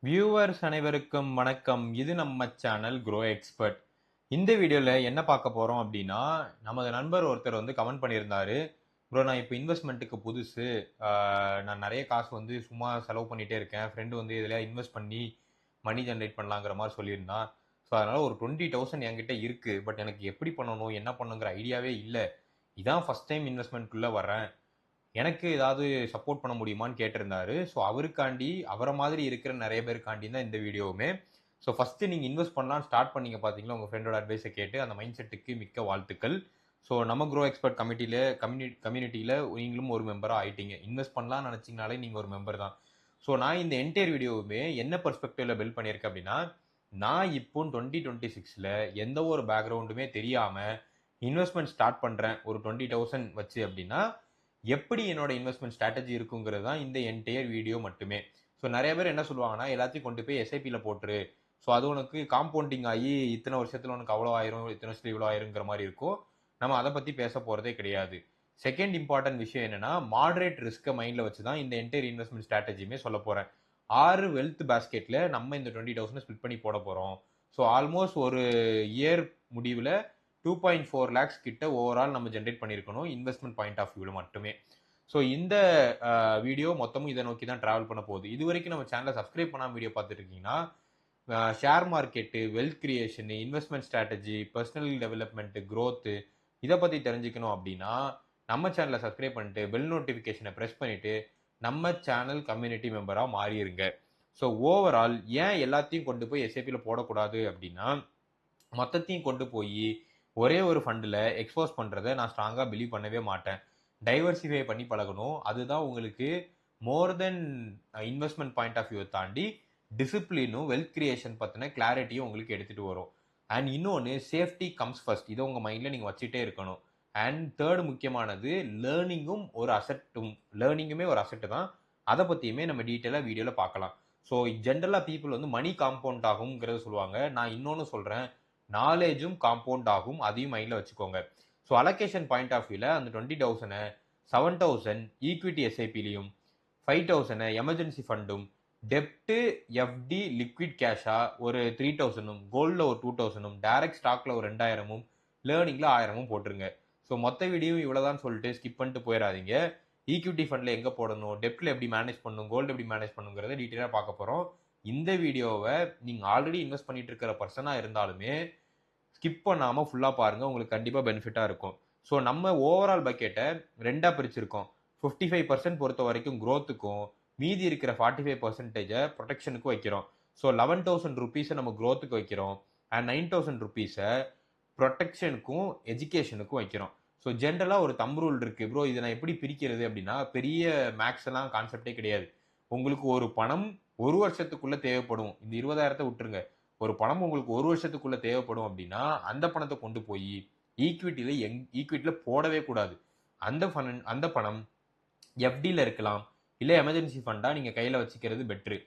Viewers அனைவருக்கும் வணக்கம். இது நம்ம சேனல் க்ரோ எக்ஸ்பர்ட். இந்த வீடியோல என்ன பார்க்க போறோம் அப்படின்னா, நமது நண்பர் ஒருத்தர் வந்து கமெண்ட் பண்ணியிருந்தாரு. ப்ரோ நான் இப்போ இன்வெஸ்ட்மென்ட்டுக்கு புதுசு. ஆ நான் நெறைய காசு வந்து சும்மா செலவு பண்ணிட்டே இருக்கேன். ஃப்ரெண்ட் வந்து எதுலயா இன்வெஸ்ட் பண்ணி மணி ஜெனரேட் பண்ணலாங்கிற மாரி சொல்லியிருந்தான். ஸோ அதனால ஒரு 20,000 என்கிட்ட இருக்கு. பட் எனக்கு எப்படி பண்ணணும்? என்ன பண்ணணுங்கிற ஐடியாவே இல்ல. இதான் ஃபர்ஸ்ட் டைம் இன்வெஸ்ட்மென்ட்குள்ள வரேன். எனக்கு ஏதாவது சப்போர்ட் பண்ண முடியுமான்னு கேட்டிருந்தாரு. ஸோ அவருக்காண்டி, அவர மாதிரி இருக்கிற நெறைய பேருக்காண்டி தான் இந்த வீடியோவுமே. ஸோ ஃபர்ஸ்ட்டு நீங்க இன்வெஸ்ட் பண்ணலான்னு ஸ்டார்ட் பண்ணீங்க பார்த்தீங்களா, உங்க ஃப்ரெண்டோட அட்வைஸ கேட்டு, அந்த மைண்ட் செட்டுக்கு மிக்க வாழ்த்துக்கள். ஸோ நம்ம க்ரோ எக்ஸ்பர்ட் கம்யூனிட்டியில நீங்களும் ஒரு மெம்பரா ஆயிட்டீங்க. இன்வெஸ்ட் பண்ணலாம்னு நெனச்சீங்கனாலே நீங்க ஒரு மெம்பர் தான். ஸோ நான் இந்த என்டையர் வீடியோவுமே என்ன பெர்ஸ்பெக்டிவ்ல பில்ட் பண்ணியிருக்கேன் அப்டின்னா, நான் இப்போ 2026ல எந்த ஒரு பேக்கிரவுண்டுமே தெரியாம இன்வெஸ்ட்மென்ட் ஸ்டார்ட் பண்றேன். ஒரு 20,000 வச்சு அப்டின்னா, எப்படி என்னோட இன்வெஸ்ட்மென்ட் ஸ்ட்ராட்டஜி இருக்குங்கிறது தான் இந்த என்டையர் வீடியோ மட்டுமே. ஸோ நெறைய பேர் என்ன சொல்லுவாங்கன்னா, எல்லாத்தையும் கொண்டு போய் எஸ்ஐபில போட்டுரு. ஸோ அது உனக்கு காம்பவுண்டிங் ஆயி இத்தன வருஷத்துல உனக்கு அவ்வளோ ஆயிரும், இத்தன வருஷத்துல இவ்வளோ ஆயிருங்கிற மாரி இருக்கும். நம்ம அத பத்தி பேச போறதே கிடையாது. செகண்ட் இம்பார்ட்டன்ட் விஷயம் என்னன்னா, மாடரேட் ரிஸ்க்க மைண்ட்ல வச்சு தான் இந்த என்டையர் இன்வெஸ்ட்மென்ட் ஸ்ட்ராட்டஜியுமே சொல்லப் போறேன். 6 வெல்த் பாஸ்கெட்ல நம்ம இந்த 20,000 ஸ்பிளிட் பண்ணி போடப் போறோம். ஸோ ஆல்மோஸ்ட் ஒரு இயர் முடிவுல 2.4 லேக்ஸ் கிட்ட ஓவரால் நம்ம ஜெனரேட் பண்ணியிருக்கணும். இன்வெஸ்ட்மென்ட் பாயிண்ட் ஆஃப் வியூல மட்டுமே. ஸோ இந்த வீடியோ மொத்தமும் இதை நோக்கி தான் டிராவல் பண்ண போகுது. இது வரைக்கும் நம்ம சேனலை சப்ஸ்கிரைப் பண்ணாம வீடியோ பார்த்துட்டு இருக்கீங்கன்னா, share market, wealth creation, investment strategy, personal development, growth இதை பத்தி தெரிஞ்சுக்கணும் அப்படின்னா, நம்ம சேனலை சப்ஸ்கிரைப் பண்ணிட்டு பெல் நோட்டிஃபிகேஷனை பிரஸ் பண்ணிட்டு நம்ம சேனல் கம்யூனிட்டி மெம்பரா மாறிடுங்க. ஸோ ஓவரால் ஏன் எல்லாத்தையும் கொண்டு போய் எஸ்ஐபியில் போடக்கூடாது அப்படின்னா, மொத்தத்தையும் கொண்டு போய் ஒரே ஒரு ஃபண்டில் எக்ஸ்போஸ் பண்ணுறதை நான் ஸ்ட்ராங்காக பிலீவ் பண்ணவே மாட்டேன். டைவர்சிஃபை பண்ணி பழகணும். அதுதான் உங்களுக்கு மோர் தென் இன்வெஸ்ட்மெண்ட் பாயிண்ட் ஆஃப் வியூ தாண்டி டிசிப்ளினும் வெல்த் கிரியேஷன் பற்றின கிளாரிட்டியும் உங்களுக்கு எடுத்துகிட்டு வரும். அண்ட் இன்னொன்று, சேஃப்டி கம்ஸ் ஃபர்ஸ்ட். இதை உங்கள் மைண்டில் நீங்கள் வச்சுட்டே இருக்கணும். அண்ட் தேர்டு முக்கியமானது, லேர்னிங்குமே ஒரு அசெட்டு தான். அதை பற்றியுமே நம்ம டீட்டெயிலாக வீடியோவில் பார்க்கலாம். ஸோ ஜென்ரலாக பீப்புள் வந்து மணி காம்பவுண்ட் ஆகுங்கிறத சொல்லுவாங்க. நான் இன்னொன்று சொல்கிறேன், நாலேஜும் காம்பவுண்ட் ஆகும். அதையும் மைண்டில் வச்சுக்கோங்க. ஸோ அலோகேஷன் பாயிண்ட் ஆஃப் வியூவில் அந்த 20,000 7,000 ஈக்விட்டி எஸ்ஐபிலையும், 5,000 எமர்ஜென்சி ஃபண்டும், டெப்ட் எஃப்டி லிக்விட் கேஷா ஒரு 3,000ம், கோல்டில் ஒரு 2,000ம், டைரக்ட் ஸ்டாக்ல ஒரு 2,000ம், லேர்னிங்ல 1000ம் போட்டுருங்க. ஸோ மொத்த வீடியோ இவ்வளோதான் சொல்லிட்டு ஸ்கிப் பண்ணிட்டு போயிடாதீங்க. ஈக்விட்டி ஃபண்டில் எங்கே போடணும், டெப்டில் எப்படி மேனேஜ் பண்ணணும், கோல்டு எப்படி மேனேஜ் பண்ணுங்கிறத டீட்டெயிலாக பார்க்க போகிறோம். இந்த வீடியோவை நீங்கள் ஆல்ரெடி இன்வெஸ்ட் பண்ணிட்டு இருக்கிற பர்சனாக இருந்தாலுமே ஸ்கிப் பண்ணாமல் ஃபுல்லாக பாருங்கள். உங்களுக்கு கண்டிப்பாக பெனிஃபிட்டாக இருக்கும். ஸோ நம்ம ஓவரால் பக்கெட்டை ரெண்டாக பிரிச்சிருக்கோம். 55% பொறுத்த வரைக்கும் க்ரோத்துக்கும், மீதி இருக்கிற 45%ஐ ப்ரொடெக்ஷனுக்கும் வைக்கிறோம். ஸோ 11,000 ருபீஸை நம்ம க்ரோத்துக்கு வைக்கிறோம். அண்ட் 9,000 ருபீஸை ப்ரொடெக்ஷனுக்கும் எஜுகேஷனுக்கும் வைக்கிறோம். ஸோ ஜென்ரலாக ஒரு தம் ரூல் இருக்கு ப்ரோ. இதை நான் எப்படி பிரிக்கிறது அப்படின்னா, பெரிய மேக்ஸ் எல்லாம் கான்செப்டே கிடையாது. உங்களுக்கு ஒரு பணம் ஒரு வருஷத்துக்குள்ள தேவைப்படும். இந்த 20,000 விட்டுருங்க. ஒரு பணம் உங்களுக்கு ஒரு வருஷத்துக்குள்ள தேவைப்படும் அப்படின்னா, அந்த பணத்தை கொண்டு போய் ஈக்விட்டியில போடவே கூடாது. அந்த பணம் எஃப்டியில் இருக்கலாம், இல்லை எமர்ஜென்சி ஃபண்டா நீங்க கையில வச்சுக்கிறது பெட்ரு.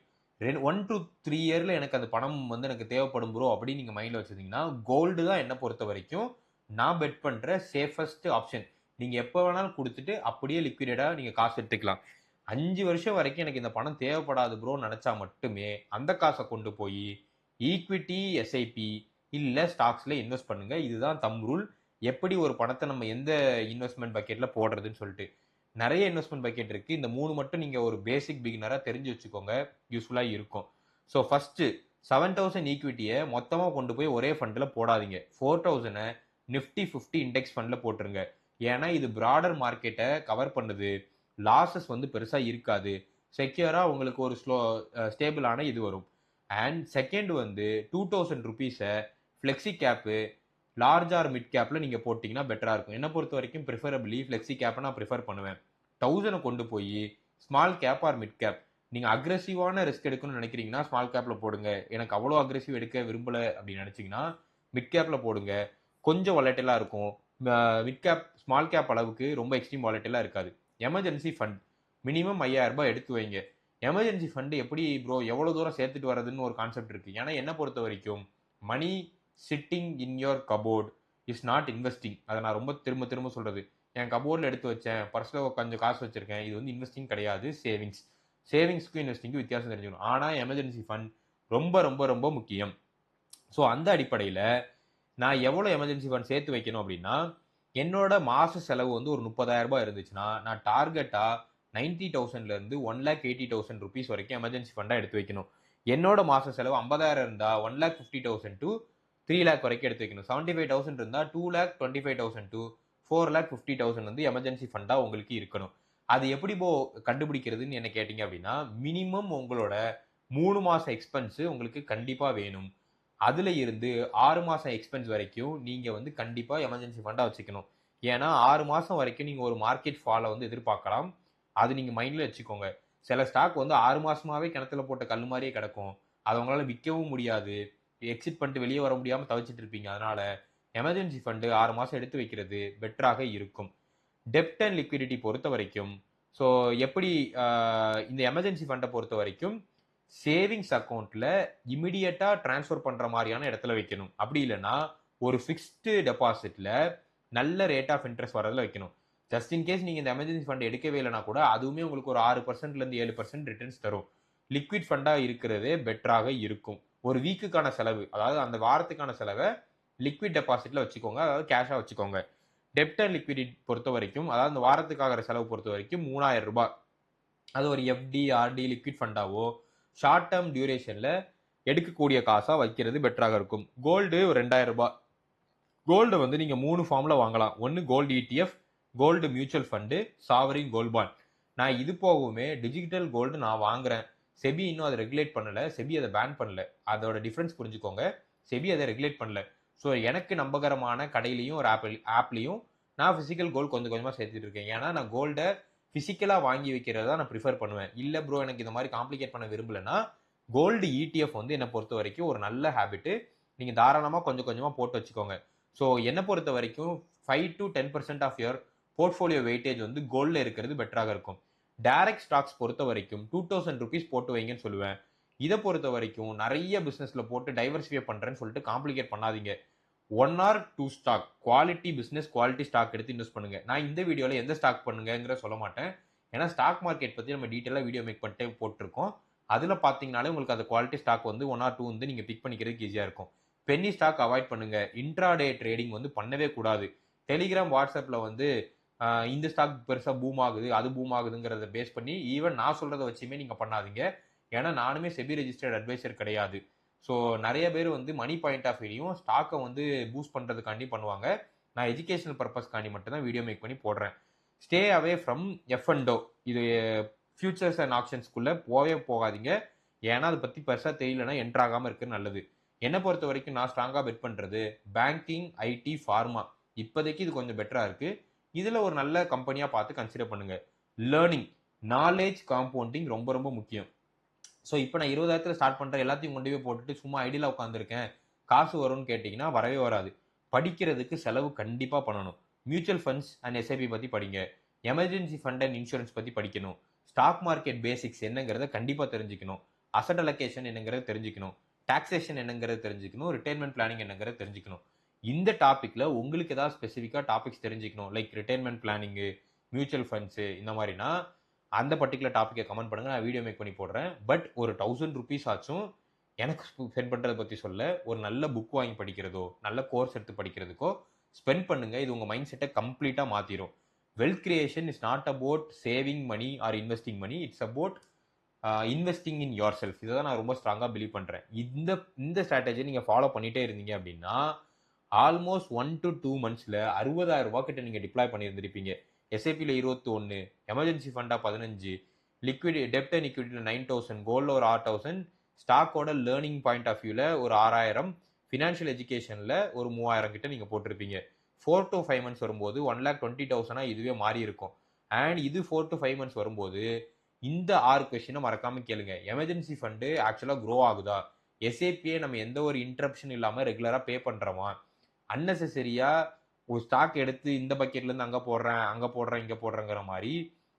1 to 3 இயர்ல எனக்கு அந்த பணம் வந்து எனக்கு தேவைப்படும் ப்ரோ அப்படின்னு நீங்க மைண்ட்ல வச்சிருந்தீங்கன்னா, கோல்டு தான் என்ன பொறுத்த வரைக்கும் நான் பெட் பண்ற சேஃபஸ்ட் ஆப்ஷன். நீங்க எப்போ வேணாலும் கொடுத்துட்டு அப்படியே லிக்விடேட்டா நீங்க காசு எடுத்துக்கலாம். 5 வருஷம் வரைக்கும் எனக்கு இந்த பணம் தேவைப்படாது ப்ரோ நினைச்சா மட்டுமே அந்த காசை கொண்டு போய் ஈக்விட்டி எஸ்ஐபி இல்ல ஸ்டாக்ஸ்ல இன்வெஸ்ட் பண்ணுங்க. இதுதான் தம் ரூல். எப்படி ஒரு பணத்தை நம்ம எந்த இன்வெஸ்ட்மெண்ட் பக்கெட்ல போடுறதுன்னு சொல்லிட்டு. நிறைய இன்வெஸ்ட்மெண்ட் பக்கெட் இருக்கு. இந்த 3 மட்டும் நீங்க ஒரு பேசிக் பிகினரா தெரிஞ்சு வச்சுக்கோங்க. யூஸ்ஃபுல்லா இருக்கும். ஸோ ஃபர்ஸ்ட் 7,000 ஈக்விட்டியை மொத்தமா கொண்டு போய் ஒரே ஃபண்ட்ல போடாதீங்க. 4,000 நிஃப்டி 50 இண்டெக்ஸ் ஃபண்ட்ல போட்டுருங்க. ஏன்னா இது பிராடர் மார்க்கெட்டை கவர் பண்ணுது. லாசஸ் வந்து பெருசா இருக்காது. செக்யூரா உங்களுக்கு ஒரு ஸ்டேபிளான இது வரும். அண்ட் செகண்ட் வந்து 2,000 ருபீஸை flexi cap, large or mid கேப்ல நீங்க போட்டீங்கன்னா பெட்டரா இருக்கும். என்ன பொறுத்த வரைக்கும் ப்ரிஃபரபிளி ஃப்ளெக்ஸி கேப்பை நான் ப்ரிஃபர் பண்ணுவேன். 1,000 கொண்டு போய் small cap or mid cap, நீங்க அக்ரெசிவான ரிஸ்க் எடுக்கணும்னு நினைக்கிறீங்கன்னா ஸ்மால் கேப்ல போடுங்க. எனக்கு அவ்வளோ அக்ரெசிவ் எடுக்க விரும்பல அப்படின்னு நினைச்சீங்கன்னா மிட் கேப்ல போடுங்க. கொஞ்சம் வாலட்டிலா இருக்கும். மிட் கேப் ஸ்மால் கேப் அளவுக்கு ரொம்ப எக்ஸ்ட்ரீம் வாலட்டிலா இருக்காது. எமர்ஜென்சி ஃபண்ட் மினிமம் 5,000 ரூபாய் எடுத்து வைங்க. எமர்ஜென்சி ஃபண்ட் எப்படி ப்ரோ எவ்வளவு தூரம் சேர்த்துட்டு வரதுன்னு ஒரு கான்செப்ட் இருக்கு. ஏன்னா என்ன பொறுத்த வரைக்கும் money sitting in your cupboard is not investing. அதை நான் ரொம்ப திரும்ப திரும்ப சொல்றது. என் கபோர்டில் எடுத்து வச்சேன், பர்ஸில் கொஞ்சம் காசு வச்சிருக்கேன், இது வந்து இன்வெஸ்டிங் கிடையாது, சேவிங்ஸ். சேவிங்ஸ்க்கும் இன்வெஸ்டிங்க்கும் வித்தியாசம் தெரிஞ்சுக்கணும். ஆனால் எமர்ஜென்சி ஃபண்ட் ரொம்ப ரொம்ப ரொம்ப முக்கியம். ஸோ அந்த அடிப்படையில் நான் எவ்வளோ எமர்ஜென்சி ஃபண்ட் சேர்த்து வைக்கணும் அப்படின்னா, என்னோட மாச செலவு வந்து ஒரு 30,000 ரூபாய் இருந்துச்சுன்னா, நான் டார்கெட்டா 90,000லேருந்து 1,80,000 rupees வரைக்கும் எமர்ஜென்சி ஃபண்டா எடுத்து வைக்கணும். என்னோட மாச செலவு 50,000 இருந்தா 1,50,000 to 3 lakh வரைக்கும் எடுத்து வைக்கணும். 75,000 இருந்தா 2,25,000 to 4,50,000 வந்து எமர்ஜென்சி ஃபண்டா உங்களுக்கு இருக்கணும். அது எப்படி கண்டுபிடிக்கிறதுன்னு என்ன கேட்டீங்க அப்படின்னா, மினிமம் உங்களோட 3 மாச எக்ஸ்பென்ஸ் உங்களுக்கு கண்டிப்பா வேணும். அதுல இருந்து 6 மாசம் எக்ஸ்பென்ஸ் வரைக்கும் நீங்க வந்து கண்டிப்பா எமர்ஜென்சி ஃபண்டா வச்சுக்கணும். ஏன்னா 6 மாசம் வரைக்கும் நீங்க ஒரு மார்க்கெட் ஃபால வந்து எதிர்பார்க்கலாம். அது நீங்க மைண்ட்ல வச்சுக்கோங்க. சில ஸ்டாக் வந்து 6 மாசமாவே கிணத்துல போட்ட கல் மாதிரியே கிடக்கும். அது உங்களால விற்கவும் முடியாது. எக்ஸிட் பண்ணிட்டு வெளியே வர முடியாம தவிச்சிட்டு இருப்பீங்க. அதனால எமர்ஜென்சி ஃபண்ட் 6 மாசம் எடுத்து வைக்கிறது பெட்டராக இருக்கும். டெப்ட் அண்ட் லிக்விடிட்டி பொறுத்த வரைக்கும் ஸோ எப்படி இந்த எமர்ஜென்சி ஃபண்டை பொறுத்த வரைக்கும் சேவிங்ஸ் அக்கௌண்ட்ல இமிடியட்டா டிரான்ஸ்ஃபர் பண்ற மாதிரியான இடத்துல வைக்கணும். அப்படி இல்லைன்னா ஒரு ஃபிக்ஸ்டு டெபாசிட்ல நல்ல ரேட் ஆஃப் இன்ட்ரெஸ்ட் வரதுல வைக்கணும். ஜஸ்ட் இன் கேஸ் நீங்க இந்த எமர்ஜென்சி ஃபண்ட் எடுக்கவே இல்லைனா கூட அதுவுமே உங்களுக்கு ஒரு 6%லேருந்து 7% ரிட்டர்ன்ஸ் தரும். லிக்விட் ஃபண்டா இருக்கிறதே பெட்டராக இருக்கும். ஒரு வீக்குக்கான செலவு, அதாவது அந்த வாரத்துக்கான செலவை லிக்விட் டெபாசிட்ல வச்சுக்கோங்க, அதாவது கேஷா வச்சுக்கோங்க. டெப்ட் அண்ட் லிக்விடிட்டி பொறுத்த வரைக்கும், அதாவது அந்த வாரத்துக்காகிற செலவு பொறுத்த வரைக்கும் 3,000 ரூபாய். அது ஒரு எஃப்டி, ஆர்டி, லிக்விட் ஃபண்டாவோ ஷார்ட் டேர்ம் டியூரேஷன்ல எடுக்கக்கூடிய காசா வைக்கிறது பெட்டராக இருக்கும். கோல்டு ஒரு 2,000 ரூபாய். கோல்டு வந்து நீங்க 3 ஃபார்ம்ல வாங்கலாம். ஒன்னு gold ETF, gold mutual fund, sovereign gold bond. நான் இது போகவுமே டிஜிட்டல் கோல்டு நான் வாங்குறேன். செபி இன்னும் அதை ரெகுலேட் பண்ணல. செபி அதை பேன் பண்ணல. அதோட டிஃபரன்ஸ் புரிஞ்சுக்கோங்க. செபி அதை ரெகுலேட் பண்ணல. ஸோ எனக்கு நம்பகரமான கடையிலையும் ஒரு ஆப்லையும் நான் பிசிக்கல் கோல்டு கொஞ்சம் கொஞ்சமாக சேர்த்துட்டு இருக்கேன். ஏன்னா நான் கோல்டை பிசிக்கலா வாங்கி வைக்கிறதா நான் ப்ரிஃபர் பண்ணுவேன். இல்ல ப்ரோ எனக்கு இந்த மாதிரி காம்ப்ளிகேட் பண்ண விரும்பலன்னா கோல்டு இடிஎஃப் வந்து என்னை பொறுத்த வரைக்கும் ஒரு நல்ல ஹேபிட். நீங்க தாராளமா கொஞ்சம் கொஞ்சமா போட்டு வச்சுக்கோங்க. ஸோ என்னை பொறுத்த வரைக்கும் 5 to 10% of your portfolio weightage வந்து கோல்ட்ல இருக்கிறது பெட்டராக இருக்கும். டைரக்ட் ஸ்டாக்ஸ் பொறுத்த வரைக்கும் 2,000 rupees போட்டு வைங்கன்னு சொல்லுவேன். இதை பொறுத்த வரைக்கும் நிறைய பிசினஸ்ல போட்டு டைவர்சிஃபை பண்றேன்னு சொல்லிட்டு காம்ப்ளிகேட் பண்ணாதீங்க. 1 or 2 stock, quality business, quality stock எடுத்து இன்வெஸ்ட் பண்ணுங்க. நான் இந்த வீடியோல எந்த ஸ்டாக் பண்ணுங்கிற சொல்ல மாட்டேன். ஏன்னா ஸ்டாக் மார்க்கெட் பத்தி நம்ம டீட்டெயிலாக வீடியோ மேக் பண்ணிட்டே போட்டிருக்கோம். அதுல பாத்தீங்கன்னாலே உங்களுக்கு அந்த குவாலிட்டி ஸ்டாக் வந்து 1 or 2 வந்து நீங்க பிக் பண்ணிக்கிறதுக்கு ஈஸியா இருக்கும். பென்னி ஸ்டாக் அவாய்ட் பண்ணுங்க. இன்ட்ராடே ட்ரேடிங் வந்து பண்ணவே கூடாது. டெலிகிராம், வாட்ஸ்அப்ல வந்து இந்த ஸ்டாக் பெருசா பூம் ஆகுது, அது பூம் ஆகுதுங்கிறத பேஸ் பண்ணி ஈவன் நான் சொல்றதை வச்சுமே நீங்க பண்ணாதீங்க. ஏன்னா நானுமே செபி ரெஜிஸ்டர்ட் அட்வைசர் கிடையாது. ஸோ நிறைய பேர் வந்து மணி பாயிண்ட் ஆஃப் வியூலையும் ஸ்டாக்கை வந்து பூஸ்ட் பண்ணுறதுக்காண்டி பண்ணுவாங்க. நான் எஜுகேஷனல் பர்பஸ்க்காண்டி மட்டும் தான் வீடியோ மேக் பண்ணி போடுறேன். Stay away from எஃப்என்டோ. இது ஃபியூச்சர்ஸ் அண்ட் ஆப்ஷன்ஸ்குள்ளே போகாதீங்க. ஏன்னா அதை பற்றி பெருசாக தெரியலன்னா என்ட்ரு ஆகாமல் இருக்கிறது நல்லது. என்னை பொறுத்த வரைக்கும் நான் ஸ்ட்ராங்காக பெட் பண்ணுறது பேங்கிங், ஐடி, ஃபார்மா. இப்போதைக்கு இது கொஞ்சம் பெட்டராக இருக்குது. இதில் ஒரு நல்ல கம்பெனியாக பார்த்து கன்சிடர் பண்ணுங்க. லேர்னிங், நாலேஜ் காம்பவுண்டிங் ரொம்ப ரொம்ப முக்கியம். ஸோ இப்போ நான் 20,000 ஸ்டார்ட் பண்ணுறேன், எல்லாத்தையும் கொண்டு போய் போட்டுட்டு சும்மா ஐடியில் உட்காந்துருக்கேன், காசு வரும்னு கேட்டிங்கன்னா வரவே வராது. படிக்கிறதுக்கு செலவு கண்டிப்பாக பண்ணணும். மியூச்சுவல் ஃபண்ட்ஸ் அண்ட் எஸ்ஐபி பற்றி படிங்க. எமர்ஜென்சி ஃபண்ட் அண்ட் இன்சூரன்ஸ் பற்றி படிக்கணும். ஸ்டாக் மார்க்கெட் பேசிக்ஸ் என்னங்கிறத கண்டிப்பாக தெரிஞ்சுக்கணும். அசட் அலோகேஷன் என்னங்கிறத தெரிஞ்சுக்கணும். டாக்ஸேஷன் என்னங்கிறத தெரிஞ்சுக்கணும். ரிட்டைர்மெண்ட் பிளானிங் என்னங்கிறத தெரிஞ்சுக்கணும். இந்த டாப்பிக்கில் உங்களுக்கு ஏதாவது ஸ்பெசிஃபிக்காக டாபிக்ஸ் தெரிஞ்சுக்கணும், like retirement planning, mutual funds, இந்த மாதிரினா அந்த பர்டிகுலர் டாப்பிக்கை கமெண்ட் பண்ணுங்க, நான் வீடியோ மேக் பண்ணி போடுறேன். பட் ஒரு 1,000 rupees ஆச்சும் எனக்கு ஸ்பெண்ட் பண்ணுறதை பற்றி சொல்ல ஒரு நல்ல புக் வாங்கி படிக்கிறதோ, நல்ல கோர்ஸ் எடுத்து படிக்கிறதுக்கோ ஸ்பெண்ட் பண்ணுங்க. இது உங்கள் மைண்ட் செட்டை கம்ப்ளீட்டாக மாற்றிடும். Wealth creation is not about saving money or investing money, it's about investing in yourself. இதை தான் நான் ரொம்ப ஸ்ட்ராங்காக பிலீவ் பண்ணுறேன். இந்த ஸ்ட்ராட்டஜி நீங்கள் ஃபாலோ பண்ணிகிட்டே இருந்தீங்க அப்படின்னா ஆல்மோஸ்ட் 1 to 2 monthsல 60,000 ரூபாய் கிட்ட நீங்கள் டிப்ளாய் பண்ணியிருந்திருப்பீங்க. எஸ்ஐபியில் 21, எமர்ஜென்சி ஃபண்டா 15, லிக்விட் டெப்ட் அண்ட் லிக்விடிட்டியில் 9,000, கோல்டில் ஒரு 6,000, ஸ்டாக்கோட லேர்னிங் பாயிண்ட் ஆஃப் வியூவில் ஒரு 6,000, ஃபினான்ஷியல் எஜுகேஷனில் ஒரு 3,000 கிட்ட நீங்கள் போட்டிருப்பீங்க. 4 to 5 months வரும்போது 1,20,000 இதுவே மாறி இருக்கும். அண்ட் இது 4 to 5 months வரும்போது இந்த 6 கொஸ்டினை மறக்காம கேளுங்க. எமர்ஜென்சி ஃபண்டு ஆக்சுவலாக க்ரோ ஆகுதா? எஸ்ஏபியை நம்ம எந்த ஒரு இன்டரப்ஷன் இல்லாமல் ரெகுலராக பே பண்ணுறோமா? அன்னெசரியா ஒரு ஸ்டாக் எடுத்து இந்த பக்கெட்லேருந்து அங்கே போடுறேன், இங்கே போடுறேங்கிற மாதிரி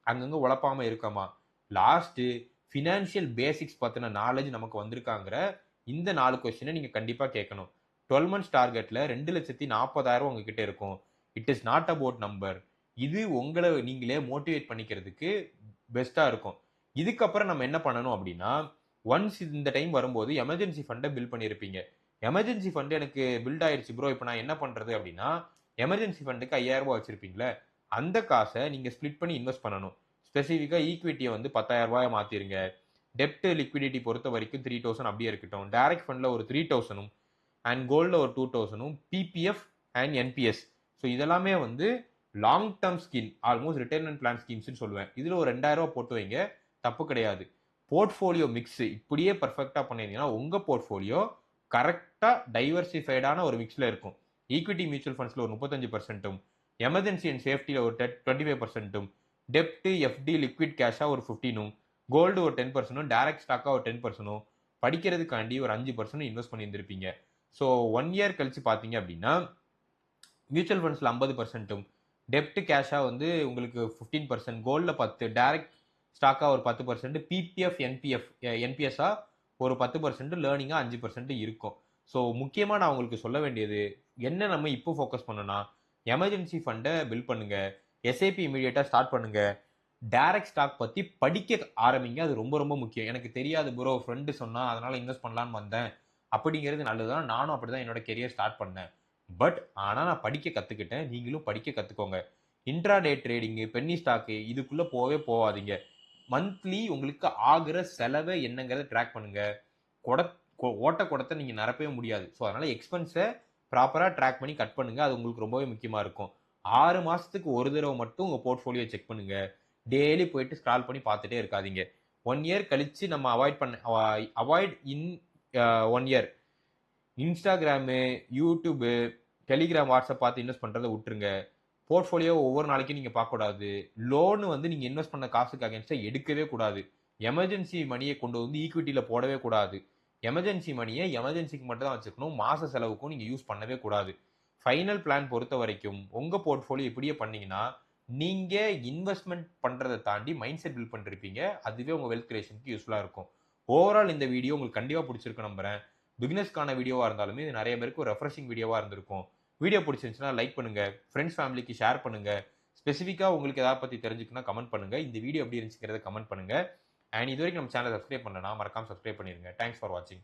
அங்கங்கே உழப்பாமல் இருக்கமா? லாஸ்ட்டு ஃபினான்ஷியல் பேசிக்ஸ் பற்றின நாலேஜ் நமக்கு வந்திருக்காங்கிற இந்த 4 கொஸ்டினை நீங்கள் கண்டிப்பாக கேட்கணும். 12 months டார்கெட்டில் 2,40,000 உங்ககிட்ட இருக்கும். It is not about number. இது உங்களை நீங்களே மோட்டிவேட் பண்ணிக்கிறதுக்கு பெஸ்ட்டாக இருக்கும். இதுக்கப்புறம் நம்ம என்ன பண்ணணும் அப்படின்னா, ஒன்ஸ் இந்த டைம் வரும்போது எமர்ஜென்சி ஃபண்டை பில்ட் பண்ணியிருப்பீங்க. எமர்ஜென்சி ஃபண்ட் எனக்கு பில்ட் ஆயிருச்சு ப்ரோ. இப்போ நான் என்ன பண்றது அப்படின்னா, எமர்ஜென்சி ஃபண்டுக்கு ரூ. 5000 வச்சிருப்பீங்களே, அந்த காசை நீங்க ஸ்ப்ளிட் பண்ணி இன்வெஸ்ட் பண்ணணும். ஸ்பெசிஃபிக்கா ஈக்விட்டியை வந்து ரூ. 10,000 மாத்திருங்க. டெப்ட் லிக்விடிட்டி பொறுத்த வரைக்கும் 3000 அப்படியே இருக்கட்டும். டைரக்ட் ஃபண்ட்ல ஒரு 3000 அண்ட் கோல்ட்ல ஒரு 2000 பிபிஎஃப் அண்ட் என்பிஎஸ். ஸோ இதெல்லாமே வந்து long term scheme, almost retirement plan ஸ்கீம்ஸ்னு சொல்லுவேன். இதுல ஒரு ரூ. 2000 போட்டு வைங்க, தப்பு கிடையாது. போர்ட்ஃபோலியோ மிக்ஸ் இப்படியே பர்ஃபெக்டா பண்ணிருந்தீங்கன்னா உங்க போர்ட்ஃபோலியோ கரெக்டா டைவர்சிஃபைடான ஒரு மிக்ஸ்ல இருக்கும். ஈக்விட்டி மியூச்சுவல் ஃபண்ட்ஸ்ல ஒரு 35%, எமர்ஜென்சி அண்ட் சேஃப்டில ஒரு 25%, டெப்ட் எஃப்டி லிக்விட் கேஷா ஒரு 15, கோல்டு ஒரு 10%, டைரக்ட் ஸ்டாக்கா ஒரு 10%, படிக்கிறதுக்காண்டி ஒரு 5% இன்வெஸ்ட் பண்ணியிருந்திருப்பீங்க. ஸோ 1 இயர் கழிச்சு பார்த்தீங்க அப்படின்னா மியூச்சுவல் ஃபண்ட்ஸ்ல 50%, டெப்ட் கேஷா வந்து உங்களுக்கு 15%, கோல்ட்ல 10, டைரக்ட் ஸ்டாக்கா ஒரு 10%, பிபிஎஃப் என்பிஎஸ்ஆ ஒரு 10%, லேர்னிங்கா 5% இருக்கும். ஸோ முக்கியமா நான் உங்களுக்கு சொல்ல வேண்டியது என்ன, நம்ம இப்போ ஃபோக்கஸ் பண்ணணும்னா எமர்ஜென்சி ஃபண்டை பில்ட் பண்ணுங்க, எஸ்ஐபி இமீடியட்டா ஸ்டார்ட் பண்ணுங்க, டைரக்ட் ஸ்டாக் பத்தி படிக்க ஆரம்பிங்க. அது ரொம்ப ரொம்ப முக்கியம். எனக்கு தெரியாது ப்ரோ, ஃப்ரெண்டு சொன்னா அதனால இன்வெஸ்ட் பண்ணலான்னு வந்தேன் அப்படிங்கிறது நல்லதுதான். நானும் அப்படிதான் என்னோட கெரியர் ஸ்டார்ட் பண்ணேன். பட் ஆனா நான் படிக்க கத்துக்கிட்டேன். நீங்களும் படிக்க கத்துக்கோங்க. இன்ட்ராடே ட்ரேடிங், பென்னி ஸ்டாக் இதுக்குள்ள போவே போகாதீங்க. மந்த்லி உங்களுக்கு ஆகுற செலவை என்னங்கிறத ட்ராக் பண்ணுங்க. ஓட்ட குடத்தை நீங்க நிரப்பவே முடியாது. ஸோ அதனால எக்ஸ்பென்ஸை ப்ராப்பரா ட்ராக் பண்ணி கட் பண்ணுங்க. அது உங்களுக்கு ரொம்பவே முக்கியமா இருக்கும். 6 மாசத்துக்கு ஒரு தடவை மட்டும் உங்க போர்ட்ஃபோலியோ செக் பண்ணுங்க. டெய்லி போயிட்டு ஸ்க்ரால் பண்ணி பார்த்துட்டே இருக்காதீங்க. 1 இயர் கழிச்சு நம்ம அவாய்ட் இன் 1 year Instagram, YouTube, Telegram, WhatsApp பார்த்து இன்வெஸ்ட் பண்றத விட்டுருங்க. போர்ட்ஃபோலியோ ஒவ்வொரு நாளைக்கும் நீங்க பார்க்கக்கூடாது. லோன் வந்து நீங்க இன்வெஸ்ட் பண்ண காசுக்கு அகைன்ஸ்டா எடுக்கவே கூடாது. எமர்ஜென்சி மணியை கொண்டு வந்து ஈக்விட்டியில போடவே கூடாது. எமர்ஜென்சி மணியை எமர்ஜென்சிக்கு மட்டும் தான் வச்சுக்கணும். மாச செலவுக்கும் நீங்க யூஸ் பண்ணவே கூடாது. ஃபைனல் பிளான் பொறுத்த வரைக்கும் உங்க போர்ட்ஃபோலியோ இப்படியே பண்ணீங்கன்னா, நீங்க இன்வெஸ்ட்மெண்ட் பண்றதை தாண்டி மைண்ட் செட் பில்ட் பண்ணிருப்பீங்க. அதுவே உங்க வெல்த் கிரியேஷனுக்கு யூஸ்ஃபுல்லா இருக்கும். ஓவரால் இந்த வீடியோ உங்களுக்கு கண்டிப்பா பிடிச்சிருக்கு நம்புறேன். பிகினர்ஸ்க்கான வீடியோவா இருந்தாலுமே இது நிறைய பேருக்கு ஒரு ரெஃப்ரெஷிங் வீடியோவா இருந்திருக்கும். வீடியோ பிடிச்சிருந்துச்சுன்னா லைக் பண்ணுங்க, ஃப்ரெண்ட்ஸ் ஃபேமிலிக்கு ஷேர் பண்ணுங்க. ஸ்பெசிஃபிக்கா உங்களுக்கு எதாவது பத்தி தெரிஞ்சுக்கணும்னா கமெண்ட் பண்ணுங்க. இந்த வீடியோ எப்படி இருந்துச்சுங்கிறத கமெண்ட் பண்ணுங்க. அண்ட் இது வரைக்கும் நம்ம சேனலை சப்ஸ்கிரைப் பண்ணலனா மறக்காம சப்ஸ்கிரைப் பண்ணிருங்க. தேங்க்ஸ் ஃபார் வாட்சிங்.